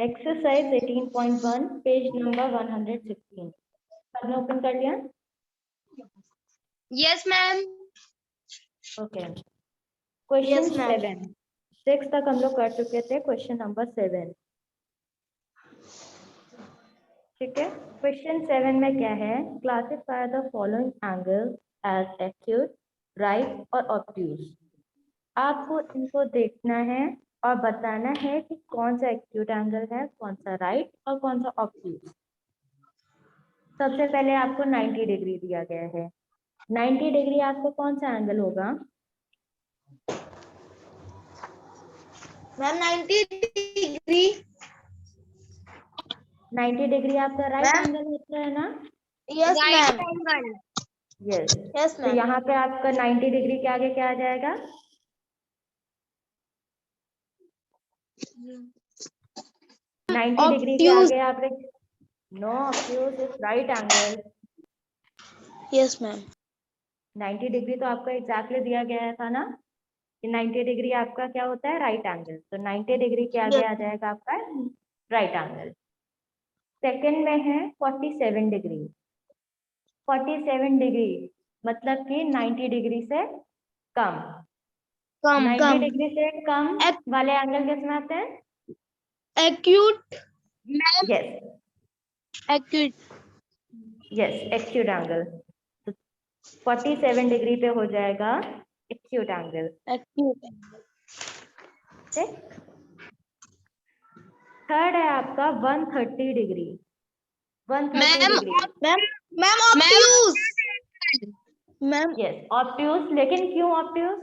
Exercise 18.1 page number 116 सबने open कर लिया? Yes ma'am. Okay, question Yes, ma'am. 7 6 तक हम लोग कर चुके थे। क्वेश्चन नंबर 7, ठीक है। क्वेश्चन 7 में क्या है? Classify the following angle as acute, right और ऑब्ट्यूज। आपको इनको देखना है और बताना है कि कौन सा एक्यूट एंगल है, कौन सा राइट और कौन सा ऑब्ट्यूज। सबसे पहले आपको 90 डिग्री दिया गया है। 90 डिग्री आपको कौन सा एंगल होगा? Ma'am 90 degree. 90 डिग्री आपका राइट मैम? एंगल होता है ना? Yes right ma'am. Angle. Yes. Yes तो मैम। यहाँ पे आपका 90 डिग्री के आगे क्या आ जाएगा? 90 डिग्री के Obtuse. आगे आप no obtuse is right angle. Yes ma'am. 90 degree तो आपका एग्जैक्टली दिया गया था ना कि 90 डिग्री आपका क्या होता है? Right angle. तो 90 डिग्री के आगे आ जाएगा आपका राइट एंगल। सेकंड में है 47 डिग्री। 47 डिग्री मतलब कि 90 डिग्री से कम। कम 90 डिग्री से कम Ac- वाले एंगल किस में आते हैं? Acute. Ma'am yes acute. Yes, acute angle. 47 degree पे हो जाएगा एक्यूट एंगल। एक्यूट। ठीक। थर्ड है आपका 130 degree. 130 ma'am degree ma'am ma'am obtuse. Ma'am yes obtuse. लेकिन क्यों ऑब्ट्यूज?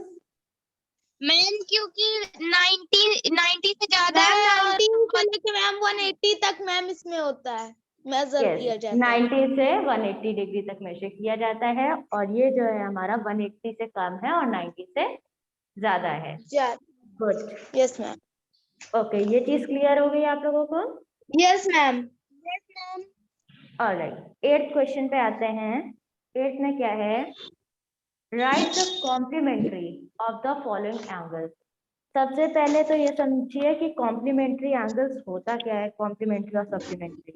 मैम क्योंकि 90 से ज्यादा मैम है और 90 से लेके मैम 180 तक मैम इसमें होता है, मेजर किया यस, जाता है। 90 से 180 डिग्री तक मेजर किया जाता है। और ये जो है हमारा 180 से कम है और 90 से ज्यादा है। गुड। Yes ma'am. ओके, ये चीज क्लियर हो गई आप लोगों को? Yes ma'am. Alright, 8th question पे आते हैं। 8th में क्या है? Write the complementary of the following angles. सबसे पहले तो ये समझिए कि कॉम्प्लीमेंट्री एंगल्स होता क्या है, कॉम्प्लीमेंट्री और सप्लीमेंट्री।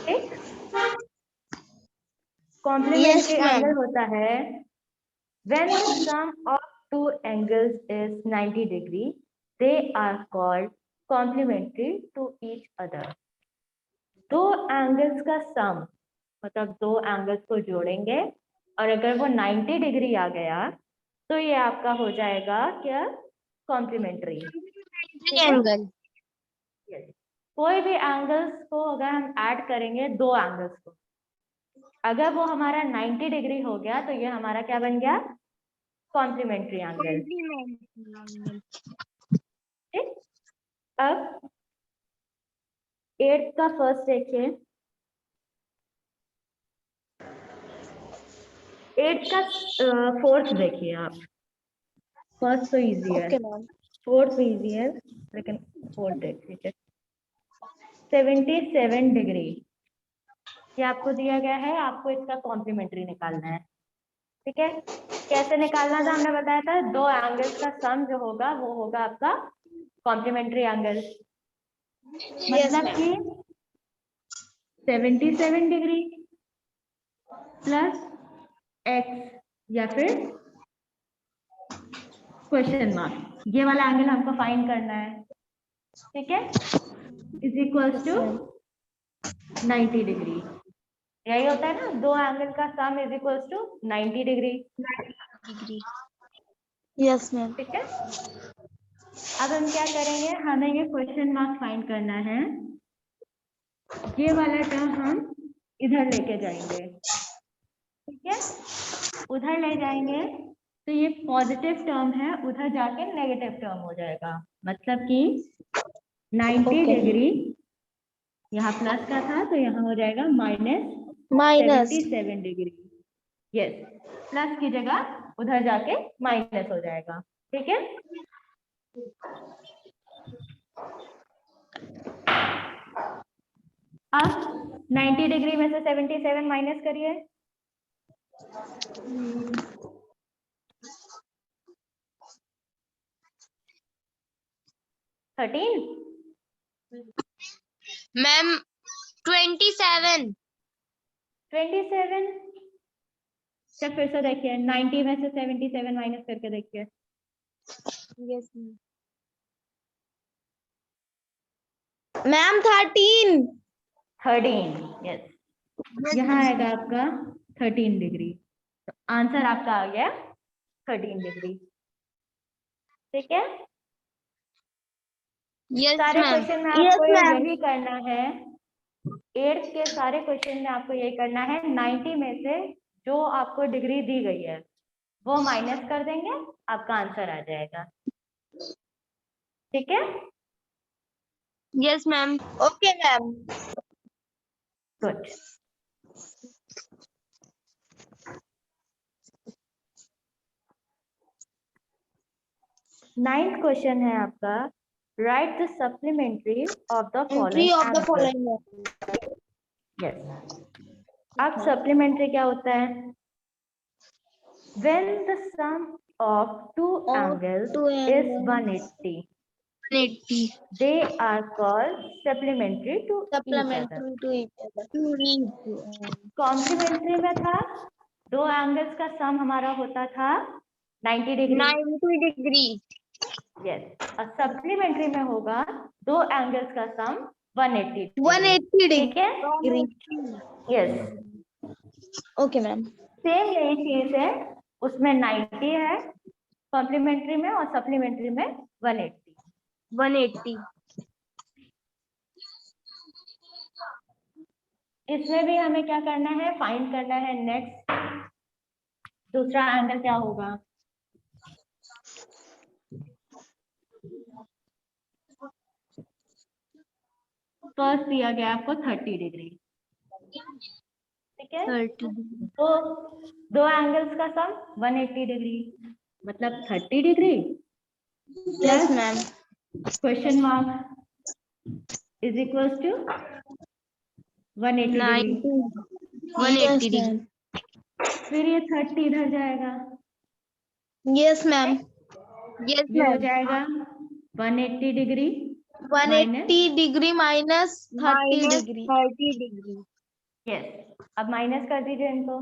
ठीक, कॉम्प्लीमेंट्री Yes, ma'am. एंगल होता है when the sum of two angles is 90 degree, they are called complementary to each other. दो एंगल्स का सम मतलब दो एंगल्स को जोड़ेंगे और अगर वो 90 डिग्री आ गया तो ये आपका हो जाएगा क्या? कॉम्प्लीमेंट्री। एंगल। Yes. कोई भी एंगल्स को अगर हम ऐड करेंगे, दो एंगल्स को, अगर वो हमारा 90 डिग्री हो गया तो ये हमारा क्या बन गया? Complementary angle. ठीक। अब 8th का फर्स्ट देखिए। 8th का फोर्थ देखिए आप। फर्स्ट तो इजी है, Okay, ma'am. फोर्थ भी इजी है, लेकिन फोर्थ देखिए। 77 डिग्री ये आपको दिया गया है, आपको इसका कॉम्प्लीमेंट्री निकालना है। ठीक है, कैसे निकालना था? हमने बताया था दो एंगल्स का सम जो होगा वो होगा आपका कॉम्प्लीमेंट्री एंगल। Yes, मतलब ma'am. कि 77 डिग्री प्लस एक्स या फिर क्वेश्चन मार्क, ये वाला एंगल हमको फाइंड करना है। ठीक है, इज इक्वल्स टू 90 डिग्री। यही होता है ना, दो एंगल का sum is equals to 90 degree. Yes, ma'am. ठीक है, अब हम क्या करेंगे? हमें ये क्वेश्चन मार्क फाइंड करना है। ये वाला टर्म हम इधर लेके जाएंगे। ठीक है, उधर ले जाएंगे तो ये पॉजिटिव टर्म है, उधर जाके नेगेटिव टर्म हो जाएगा। मतलब कि 90 डिग्री यहाँ प्लस का था तो यहाँ हो जाएगा Minus. -77 डिग्री। यस, प्लस की जगह उधर जाके माइनस हो जाएगा। ठीक है, अब 90 डिग्री में से 77 माइनस करिए। 13 मैम 27। 27। चल फिर से देखिए, 90 में से 77 माइनस करके देखिए। Yes ma'am 13। 13, यस। यहाँ आएगा आपका 13 डिग्री। तो आंसर आपका आ गया 13 डिग्री। ठीक है, यस सारे मैम। क्वेश्चन में Yes, आपको ma'am. यही करना है। 8th के सारे क्वेश्चन में आपको यही करना है। 90 में से जो आपको डिग्री दी गई है वो माइनस कर देंगे, आपका आंसर आ जाएगा। ठीक है, yes ma'am. Okay ma'am. Good. Ninth question है आपका, right the supplementary of the Entry of the following. following. Yes, अब सप्लीमेंट्री क्या होता है? When the sum of two angles two is angles. 180, 180 they are called supplementary to each other. Supplementary to each other. Complementary में था, दो angles का सम हमारा होता था 90 डिग्री। 90 डिग्री। यस, और सप्लीमेंट्री में होगा दो एंगल्स का सम 180 180 ठीक है, यस। Okay ma'am. सेम यही चीज है, उसमें 90 है कॉम्प्लीमेंट्री में और सप्लीमेंट्री में 180। 180। इसमें भी हमें क्या करना है, फाइंड करना है नेक्स्ट दूसरा एंगल क्या होगा। फर्स्ट दिया गया आपको 30 डिग्री। ठीक है, 30। तो दो एंगल्स का सम 180 डिग्री, मतलब 30 degree yes ma'am. Question mark is equals to 180 degree. 180 degree. फिर ये 30 इधर जाएगा, यस मैम। यस ये हो मैम। जाएगा 180 degree 180 degree minus 30 degree. 30 degree. Yes, अब माइनस कर दीजिए इनको।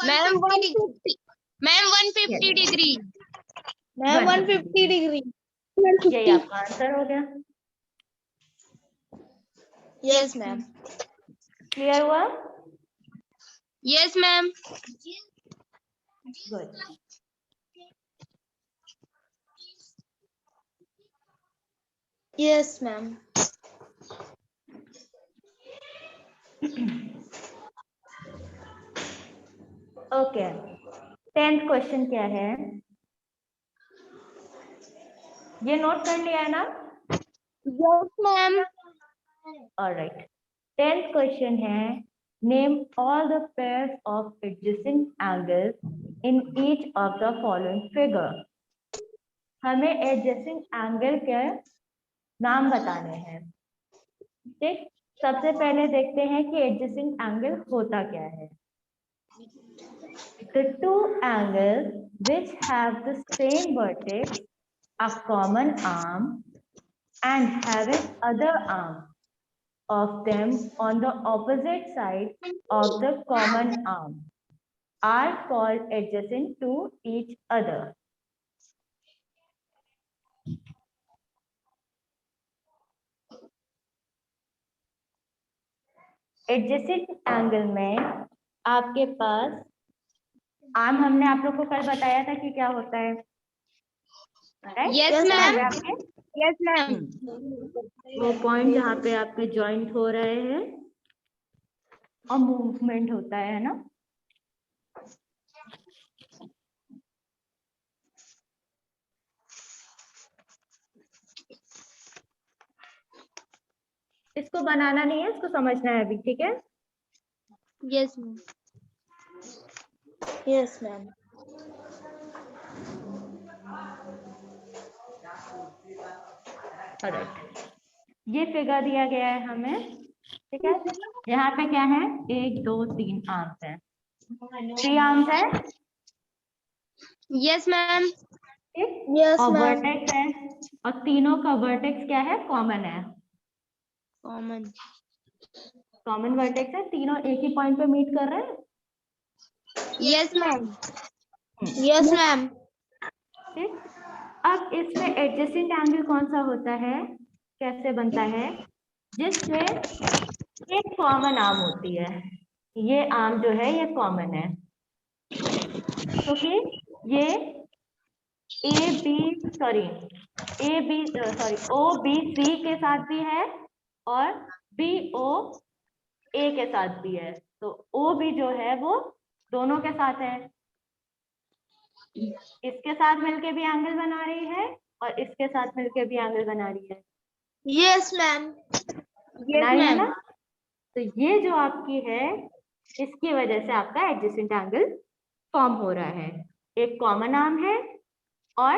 Ma'am 150। Ma'am 150 degree. Ma'am 150 degree. यही आपका आंसर हो गया। Yes ma'am. क्लियर हुआ? Yes ma'am. Good. Yes ma'am. Okay, 10th question क्या है, ये नोट कर लिया है ना? Yes ma'am. Alright, 10th question है, name all the pairs of adjacent angles in each of the following figure. हमें एडजेसेंट एंगल के नाम बताने हैं। ठीक, सबसे पहले देखते हैं कि एडजेसेंट एंगल होता क्या है। The two angles which have the same vertex, a common arm, and have another arm of them on the opposite side of the common arm are called adjacent to each other. Adjacent angle में आपके पास arm, हमने आप लोग को कल बताया था कि क्या होता है, right? Yes ma'am. आपके यस मैम। वो पॉइंट जहाँ पे आपके जॉइंट हो रहे हैं और मूवमेंट होता है ना। इसको बनाना नहीं है, इसको समझना है अभी, ठीक है? Yes ma'am. Yes ma'am. ये फिगर दिया गया है हमें, ठीक है? यहाँ पे क्या है, 1 2 3 आर्म्स है, 3 आर्म्स है, यस मैम। ठीक? यस और मैम। वर्टेक्स है और तीनों का वर्टेक्स क्या है, कॉमन है। कॉमन। कॉमन वर्टेक्स है, तीनों एक ही पॉइंट पे मीट कर रहे हैं। Yes ma'am. Yes ma'am. ठीक, अब इसमें एडजेसेंट एंगल कौन सा होता है, कैसे बनता है, जिसमें एक कॉमन आर्म होती है। ये आर्म जो है ये कॉमन है, क्योंकि ये ओ बी सी के साथ भी है और बी ओ ए के साथ भी है। तो ओ बी जो है वो दोनों के साथ है, इसके साथ मिलके भी एंगल बना रही है और इसके साथ मिलके भी एंगल बना रही है। Yes ma'am. बना रही है ना। तो ये जो आपकी है, इसकी वजह से आपका एडजेसेंट एंगल फॉर्म हो रहा है। एक कॉमन आर्म है और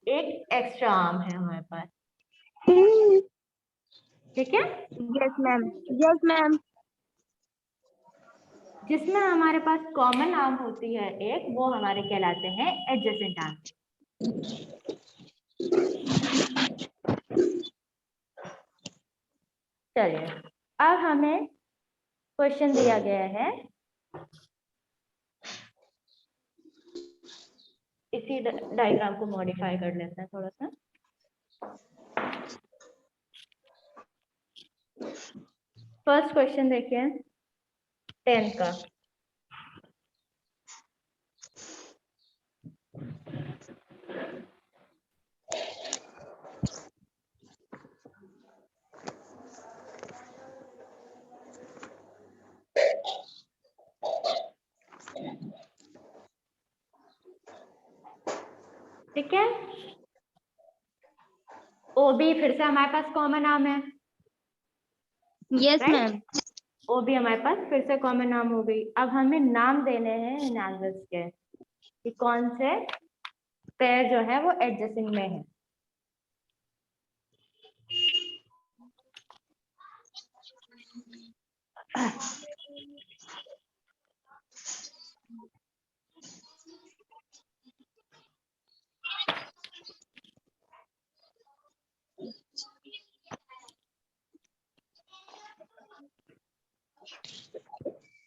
एक एक्स्ट्रा आर्म है हमारे पास। ठीक है, यस मैम। Yes ma'am. जिसमें हमारे पास कॉमन आर्म होती है एक, वो हमारे कहलाते हैं एडजेसेंट आर्म। चलिए, अब हमें क्वेश्चन दिया गया है, इसी डायग्राम को मॉडिफाई कर लेते हैं थोड़ा सा। फर्स्ट क्वेश्चन देखिए 10 का। ठीक है, ओ बी फिर से हमारे पास कॉमन आर्म है। Yes Right? मैम। ओ भी हमारे पास फिर से कॉमन नाम हो गई। अब हमें नाम देने हैं इन एंगल्स के कि कौन से पेयर जो है वो एडजेसेंट में है।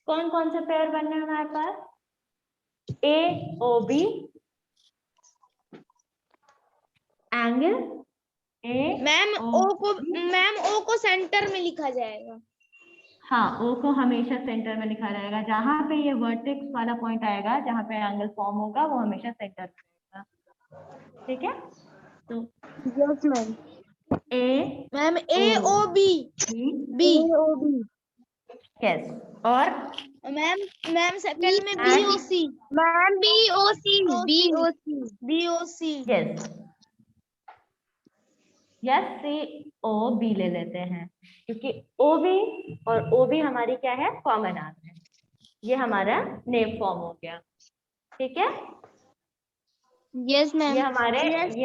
कौन कौन से पेयर बनने हैं हमारे पास, A O B angle A ma'am O को सेंटर में लिखा जाएगा। हाँ, ओ को हमेशा सेंटर में लिखा जाएगा। जहां पे ये वर्टेक्स वाला पॉइंट आएगा, जहां पे एंगल फॉर्म होगा, वो हमेशा सेंटर में रहेगा। ठीक है, तो yes ma'am. A ma'am A O B B. O B. Yes, और मैम सेकंड में B O C. Ma'am B O C. B O C. B O C. Yes, या सी ओ बी ले लेते हैं, क्योंकि ओ बी और O B हमारी क्या है, कॉमन आर्म है। ये हमारा नेम फॉर्म हो गया। ठीक है, यस मैम। ये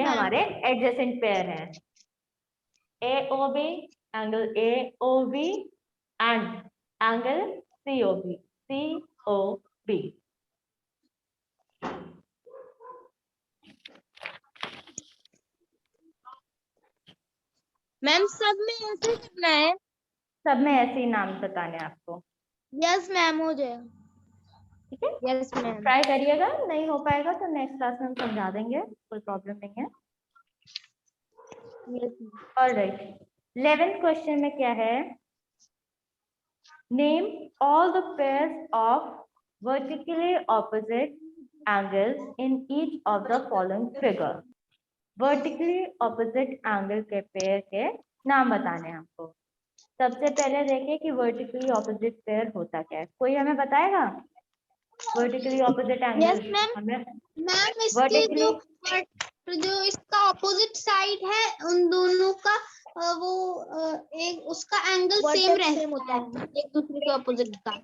हमारे एडजेसेंट पेयर है, A O B angle A O B and angle C O B. Ma'am सब में ऐसे लिखना है। सब में ऐसे ही नाम बताने हैं आपको। यस मैम हो जाएगा। ठीक है, यस मैम। ट्राई करिएगा, नहीं हो पाएगा तो नेक्स्ट क्लास में हम समझा देंगे, कोई प्रॉब्लम नहीं है। यस। ऑलराइट, 11th क्वेश्चन में क्या है, name all the pairs of vertically opposite angles in each of the following figure। vertically opposite angle के पेयर के नाम बताने हैं हमको। सबसे पहले देखिए कि vertically opposite पेयर होता क्या है, कोई हमें बताएगा। vertically opposite angle yes ma'am. हमें मैम इसके vertically जो इसका ऑपोजिट साइड है उन दोनों का वो एक उसका एंगल सेम होता है एक दूसरे के ऑपोजिट का।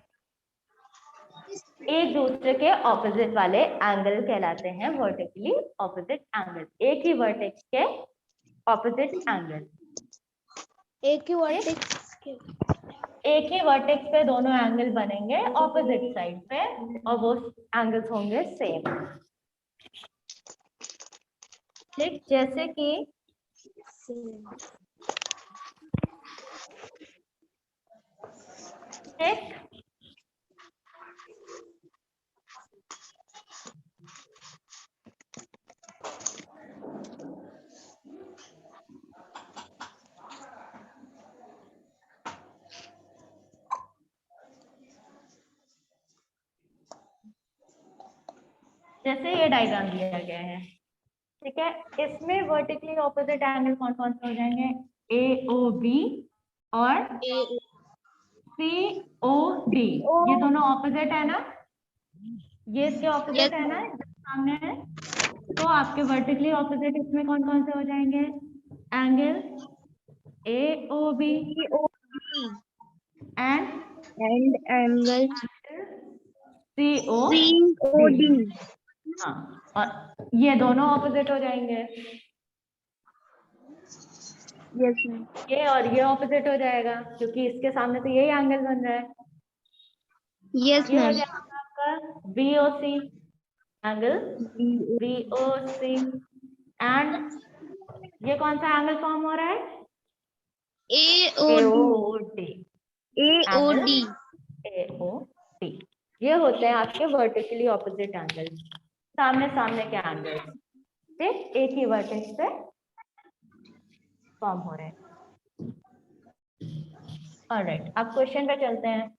एक दूसरे के ऑपोजिट वाले एंगल कहलाते हैं वर्टिकली ऑपोजिट एंगल। एक ही वर्टेक्स के ऑपोजिट एंगल, एक ही वर्टेक्स के एक ही वर्टेक्स पे दोनों एंगल बनेंगे ऑपोजिट साइड पे और वो एंगल्स होंगे सेम। ठीक, जैसे कि नेक्स्ट जैसे ये डायग्राम दिया गया है, ठीक है, इसमें वर्टिकली ऑपोजिट एंगल कौन कौन से हो जाएंगे? AOB और COD, ये दोनों ऑपोजिट है ना, ये इसके ऑपोजिट है ना, सामने है, तो आपके वर्टिकली ऑपोजिट इसमें कौन कौन से हो जाएंगे? Angle AOB and angle COD। हाँ, और ये दोनों ऑपोजिट हो जाएंगे, यस मैम। ये और ये ऑपोजिट हो जाएगा, क्योंकि इसके सामने तो यही एंगल बन रहा है। यस ये हो मैम। जाएगा आपका BOC, एंगल BOC एंड ये कौन सा एंगल फॉर्म हो रहा है? AOD, AOD। AOD। ये होते हैं आपके वर्टिकली ऑपोजिट एंगल, सामने सामने के एंगल, ठीक, एक ही वर्टेक्स पे फॉर्म हो रहे हैं। ऑलराइट, अब क्वेश्चन पे चलते हैं।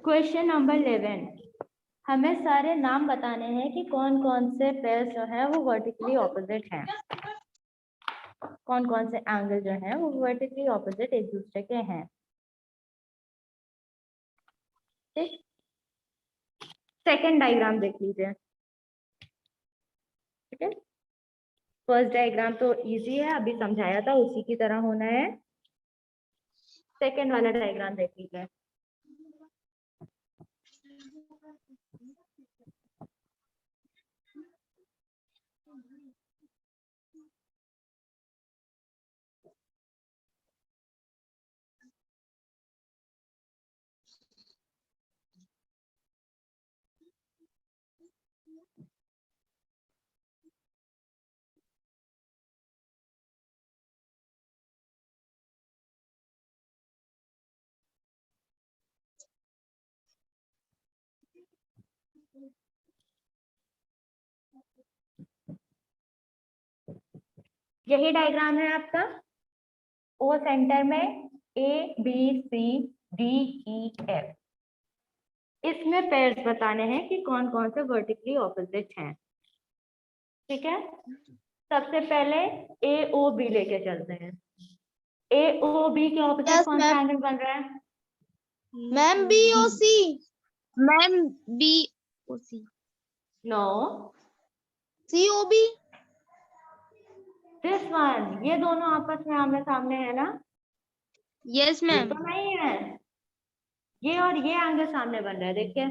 क्वेश्चन नंबर 11, हमें सारे नाम बताने हैं कि कौन कौन से पेयर जो है वो वर्टिकली ऑपोजिट हैं, कौन कौन से एंगल जो है वो वर्टिकली ऑपोजिट एक दूसरे के हैं। ठीक, सेकंड डायग्राम देख लीजिए। ठीक है, फर्स्ट डायग्राम तो इजी है, अभी समझाया था, उसी की तरह होना है। सेकंड वाला डायग्राम देख लीजिए। यही डायग्राम है आपका, ओ सेंटर में ABCDEF, इसमें पेयर्स बताने हैं कि कौन कौन से वर्टिकली ऑपोजिट हैं। ठीक है, सबसे पहले AOB लेके चलते हैं। AOB के ऑपोजिट कौन सा एंगल बन रहा है? Ma'am BOC। Ma'am BOC। No, COB। This one, ये दोनों आपस में आमने सामने है ना? Yes ma'am. तो नहीं है, ये और ये एंगल सामने बन रहा है, देखिए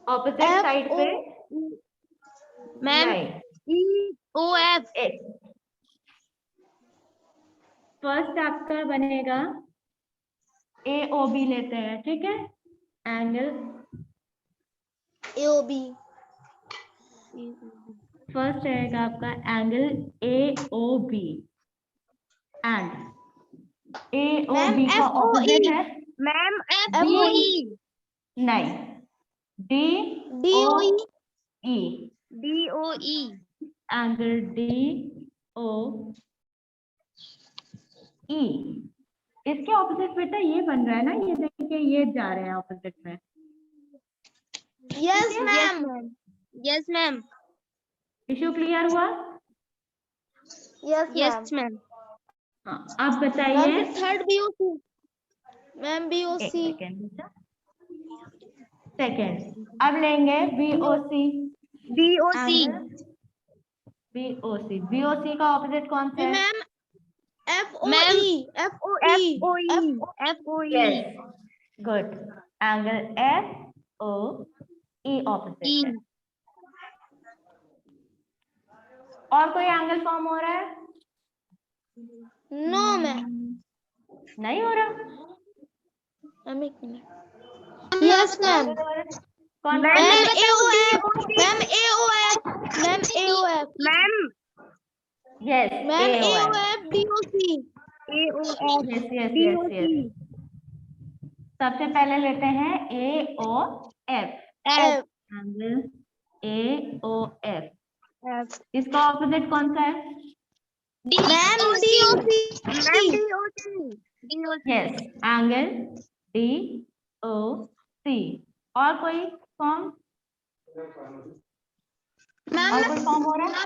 ऑपोजिट साइड पे। Ma'am EOF। फर्स्ट आपका बनेगा AOB लेते हैं, ठीक है, एंगल AOB। फर्स्ट रहेगा आपका एंगल AOB एंड AOB का ऑपोजिट है मैम FOE। नहीं, DOE, DOE। एंगल DOE, इसके ऑपोजिट बेटा ये बन रहा है ना, ये देखिए ये जा रहे हैं ऑपोजिट में। Yes ma'am. Yes ma'am. Issue clear हुआ? Yes ma'am. हाँ, आप बताइए। Third BOC। Ma'am BOC। Second अब लेंगे BOC। BOC का ऑपोजिट कौन सा है? Ma'am FOE। Good, angle FOE opposite है। और कोई एंगल फॉर्म हो रहा है? No ma'am. नहीं हो रहा? मैम एक मिनट। Yes ma'am. कौन मैम, बोल रहा है? मैं AOF ma'am ma'am yes, ma'am AOF। AOF DOC AOF yes yes yes yes. सबसे पहले लेते हैं AOF, F angle AOF। F इसका ऑपोजिट कौन सा है? Ma'am DOC ma'am DOC yes, angle DOC। और कोई फॉर्म? मैम और कोई फॉर्म हो रहा है?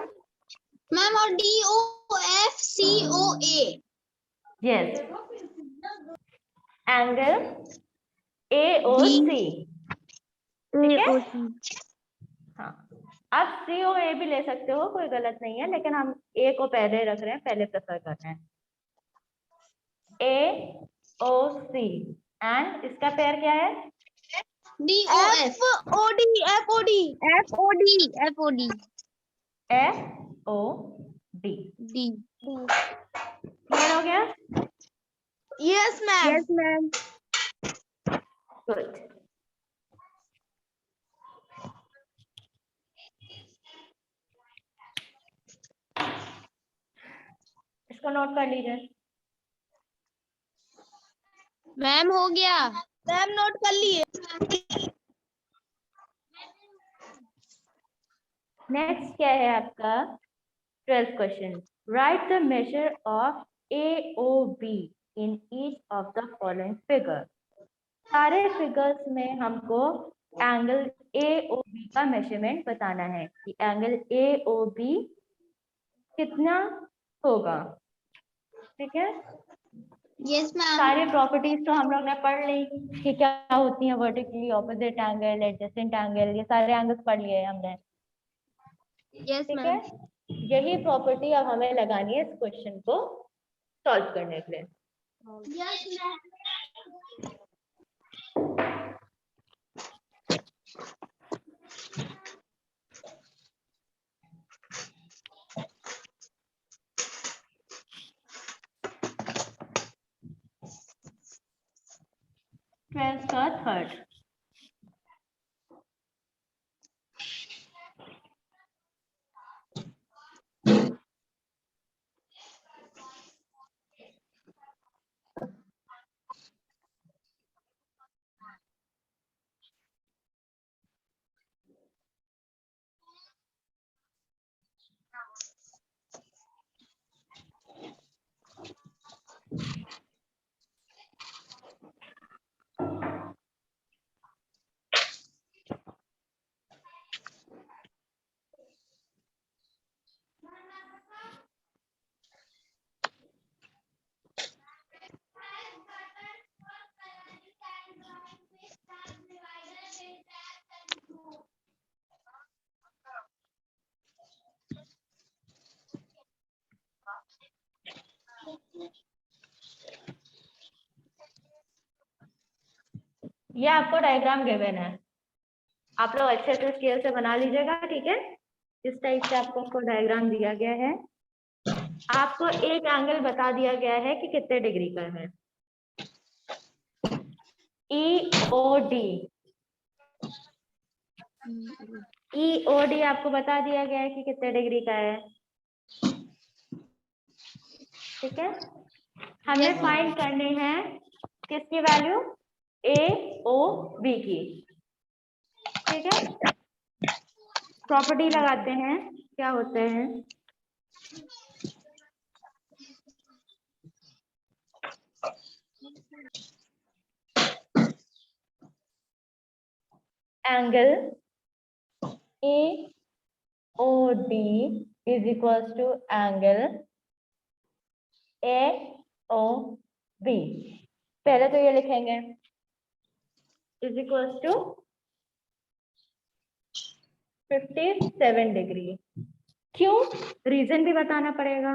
मैम और DOF COA yes, angle AOC। ठीक है? AOC। हाँ, आप COA भी ले सकते हो, कोई गलत नहीं है, लेकिन हम A को पहले रख रहे हैं, पहले प्रेफर कर रहे हैं। AOC एंड इसका पेयर क्या है? DOF FOD FOD FOD। D। Clear हो गया? Yes ma'am. Yes ma'am. Good. इसको नोट कर लीजिए। मैम हो गया। मैम नोट कर लिए। नेक्स्ट क्या है आपका 12th question. Right the measure of AOB in each of the following figure. सारे फिगर्स में हमको एंगल AOB का मेजरमेंट बताना है कि एंगल AOB कितना होगा। ठीक है? Yes ma'am. सारी प्रॉपर्टीज तो हम लोग ने पढ़ ली कि क्या होती है, vertically opposite angle, adjacent angle, ये सारे एंगल्स पढ़ लिए हमने। यस ठीक है? मैम। यही प्रॉपर्टी अब हमें लगानी है इस क्वेश्चन को सॉल्व करने के लिए। Yes ma'am. ट्वेल्थ का थर्ड। ये आपको डायग्राम गिवन है, आप लोग अच्छे से स्केल से बना लीजिएगा। ठीक है? इस टाइप से आपको डायग्राम दिया गया है। आपको एक एंगल बता दिया गया है कि कितने डिग्री का है। EOD आपको बता दिया गया है कि कितने डिग्री का है। ठीक है? हमें फाइंड करने हैं किसकी वैल्यू? AOB की। ठीक है? प्रॉपर्टी लगाते हैं, क्या होते हैं? Angle AOD is equals to angle AOB। पहले तो ये लिखेंगे is equals to 57 डिग्री। क्यों? रीजन भी बताना पड़ेगा।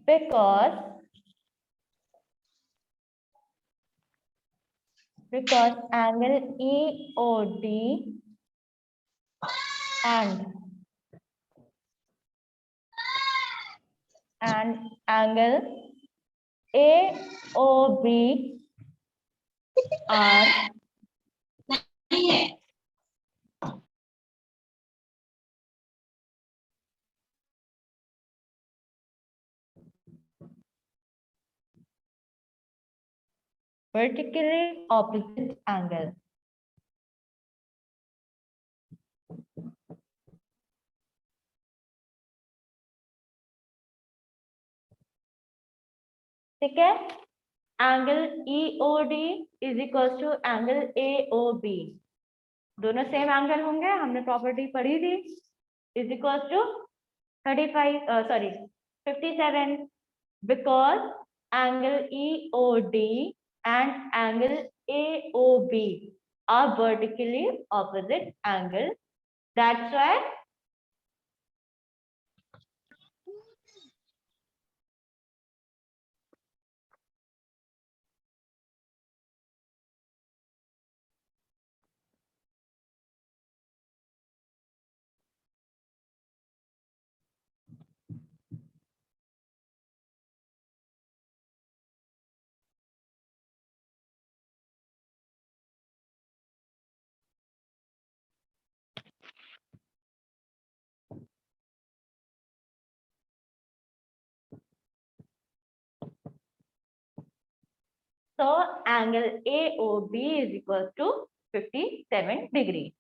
Because because angle EOD and angle AOB are vertically opposite angle. ठीक है, angle EOD is equal to angle AOB, दोनों सेम एंगल होंगे, हमने प्रॉपर्टी पढ़ी थी, is equal to 57 because angle EOD and angle AOB are vertically opposite angle. That's why so angle AOB is equal to 57 degree.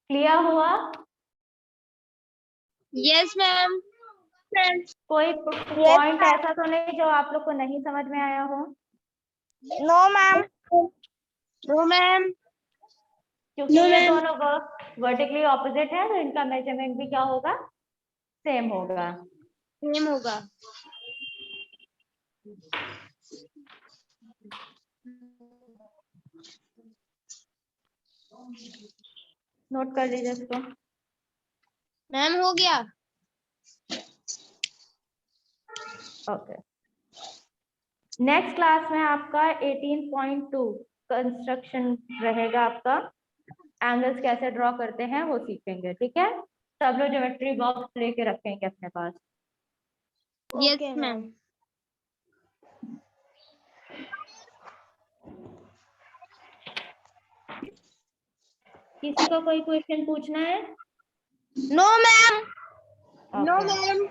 Clear हुआ? Yes, ma'am. कोई point ऐसा तो नहीं जो आप लोग को नहीं समझ में आया हो? No, ma'am. No, ma'am. क्योंकि ये दोनों वर्टिकली ऑपोजिट है तो इनका मेजरमेंट भी क्या होगा? सेम होगा। Same होगा। नोट कर लीजिए इसको। मैम हो गया। ओके, नेक्स्ट क्लास में आपका 18.2 कंस्ट्रक्शन रहेगा, आपका एंगल्स कैसे ड्रॉ करते हैं वो सीखेंगे। ठीक है, सब लोग ज्योमेट्री बॉक्स लेके रखेंगे अपने पास। Yes ma'am. किसी को कोई क्वेश्चन पूछना है? No ma'am. No Okay. Ma'am.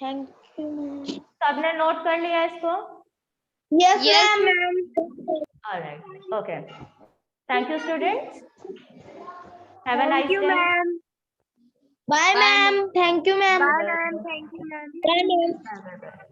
Thank you ma'am. सबने नोट कर लिया इसको? Yes ma'am. Alright, okay. Thank you students. Have a nice thank you day. Ma'am. Bye ma'am. Thank you ma'am. Bye. Bye ma'am. Thank you ma'am. Bye ma'am. Bye, bye, bye.